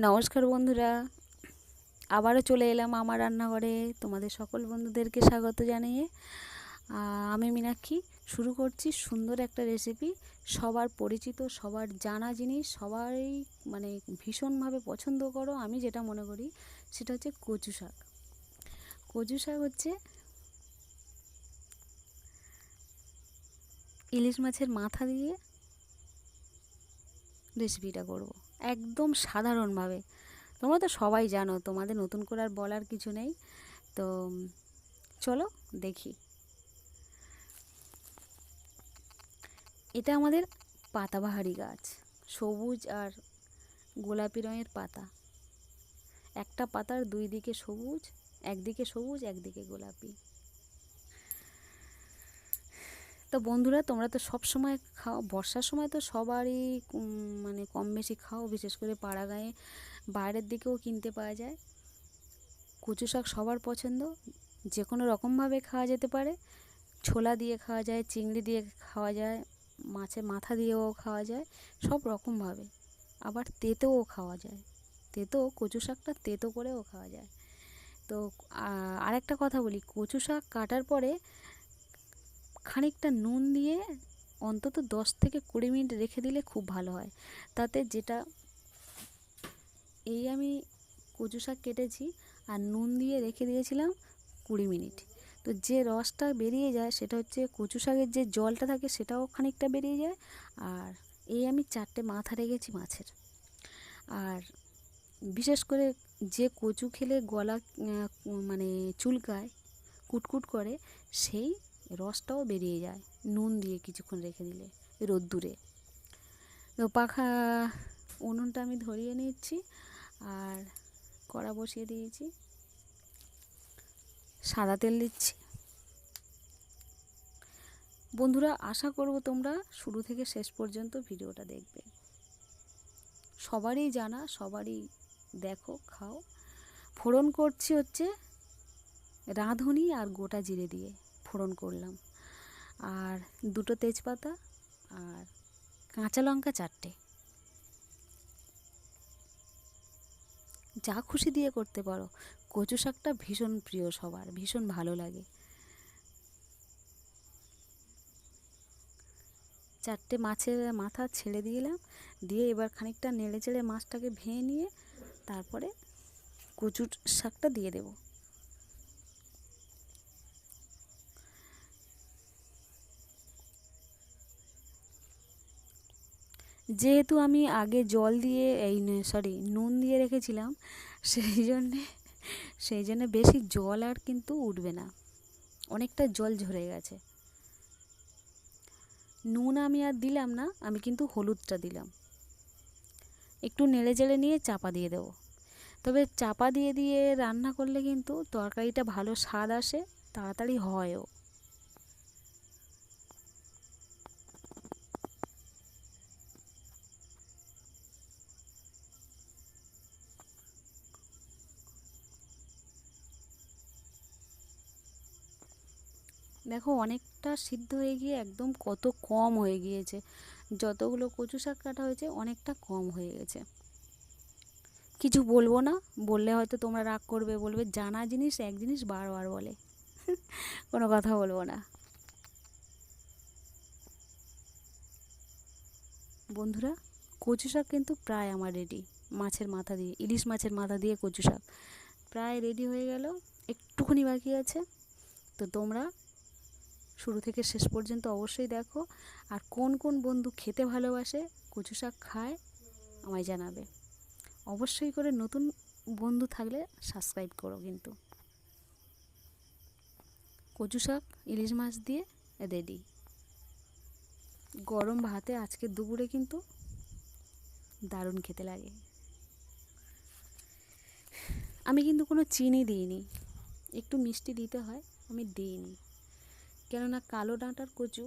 নমস্কার বন্ধুরা, আবারও চলে এলাম আমার রান্নাঘরে। তোমাদের সকল বন্ধুদেরকে স্বাগত জানিয়ে আমি মীনাক্ষী শুরু করছি সুন্দর একটা রেসিপি। সবার পরিচিত, সবার জানা জিনিস, সবাই মানে ভীষণভাবে পছন্দ করো। আমি যেটা মনে করি সেটা হচ্ছে কচু শাক। কচু শাক হচ্ছে ইলিশ মাছের মাথা দিয়ে রেসিপিটা করব একদম সাধারণভাবে। তোমরা তো সবাই জানো, তোমাদের নতুন করে আর বলার কিছু নেই। তো চলো দেখি। এটা আমাদের পাতাবাহারি গাছ, সবুজ আর গোলাপি রঙের পাতা। একটা পাতার দুই দিকে সবুজ, একদিকে সবুজ একদিকে গোলাপি। তো বন্ধুরা, তোমরা তো সব সময় খাও, বর্ষার সময় তো সবারই মানে কম বেশি খাও, বিশেষ করে পাড়া গাঁয়ে, বাইরের দিকেও কিনতে পাওয়া যায়। কচু শাক সবার পছন্দ, যে কোনো রকমভাবে খাওয়া যেতে পারে। ছোলা দিয়ে খাওয়া যায়, চিংড়ি দিয়ে খাওয়া যায়, মাছের মাথা দিয়েও খাওয়া যায়, সব রকমভাবে। আবার তেঁতোও খাওয়া যায়, তেঁতো কচু শাকটা তেঁতো করেও খাওয়া যায়। তো আরেকটা কথা বলি, কচু শাক কাটার পরে খানিকটা নুন দিয়ে অন্তত 10 থেকে 20 মিনিট রেখে দিলে খুব ভালো হয়। তাতে যেটা আমি কচু শাক কেটেছি আর নুন দিয়ে রেখে দিয়েছিলাম 20 মিনিট। তো যে রসটা বেরিয়ে যায় সেটা হচ্ছে কচু শাকের যে জলটা থাকে সেটাও খানিকটা বেরিয়ে যায়। আর আমি 4টে মাথা রেখেছি মাছের। আর বিশেষ করে যে কচু খেলে গলা মানে চুলকায়, কুটকুট করে, সেই রসটাও বেরিয়ে যায় নুন দিয়ে কিছুক্ষণ রেখে দিলে রোদ্দুরে। তো উনুনটা আমি ধরিয়ে নিচ্ছি আর কড়া বসিয়ে দিয়েছি, সাদা তেল দিচ্ছি। বন্ধুরা, আশা করব তোমরা শুরু থেকে শেষ পর্যন্ত ভিডিওটা দেখবে। সবারই জানা, সবারই দেখো, খাও। ফোড়ন করছি হচ্ছে রাঁধুনি আর গোটা জিরে দিয়ে ফোড়ন করলাম, আর 2টো তেজপাতা আর কাঁচা লঙ্কা 4টে। যা খুশি দিয়ে করতে পারো, কচু শাকটা ভীষণ প্রিয় সবার, ভীষণ ভালো লাগে। 4টে মাছের মাথা ছেড়ে দিলাম, দিয়ে এবার খানিকটা নেড়ে চেড়ে মাছটাকে ভেঙে নিয়ে তারপরে কচুর শাকটা দিয়ে দেব। যেহেতু আমি আগে জল দিয়ে নুন দিয়ে রেখেছিলাম, সেই জন্যে বেশি জল আর কিন্তু উঠবে না, অনেকটা জল ঝরে গেছে। নুন আমি আর দিলাম না, আমি কিন্তু হলুদটা দিলাম। একটু নেড়ে চেড়ে নিয়ে চাপা দিয়ে দেবো। তবে চাপা দিয়ে দিয়ে রান্না করলে কিন্তু তরকারিটা ভালো স্বাদ আসে, তাড়াতাড়ি হয়ও। দেখো, অনেকটা সিদ্ধ হয়ে গিয়ে একদম কত কম হয়ে গিয়েছে। যতগুলো কচু শাক কাটা হয়েছে অনেকটা কম হয়ে গেছে। কিছু বলবো না, বললে হয়তো তোমরা রাগ করবে, বলবে জানা জিনিস এক জিনিস বারবার বলে। কোনো কথা বলবো না। বন্ধুরা, কচু শাক কিন্তু প্রায় আমার রেডি। মাছের মাথা দিয়ে, ইলিশ মাছের মাথা দিয়ে কচু শাক প্রায় রেডি হয়ে গেল, একটুখানি বাকি আছে। তো তোমরা শুরু থেকে শেষ পর্যন্ত অবশ্যই দেখো। আর কোন কোন বন্ধু খেতে ভালোবাসে, কচু শাক খায়, আমায় জানাবে অবশ্যই করে। নতুন বন্ধু থাকলে সাবস্ক্রাইব করো কিন্তু। কচু শাক ইলিশ মাছ দিয়ে রেডি। গরম ভাতে আজকে দুপুরে কিন্তু দারুণ খেতে লাগে। আমি কিন্তু কোনো চিনি দিইনি, একটু মিষ্টি দিতে হয়, আমি দিইনি। কেননা কালো ডাঁটার কচু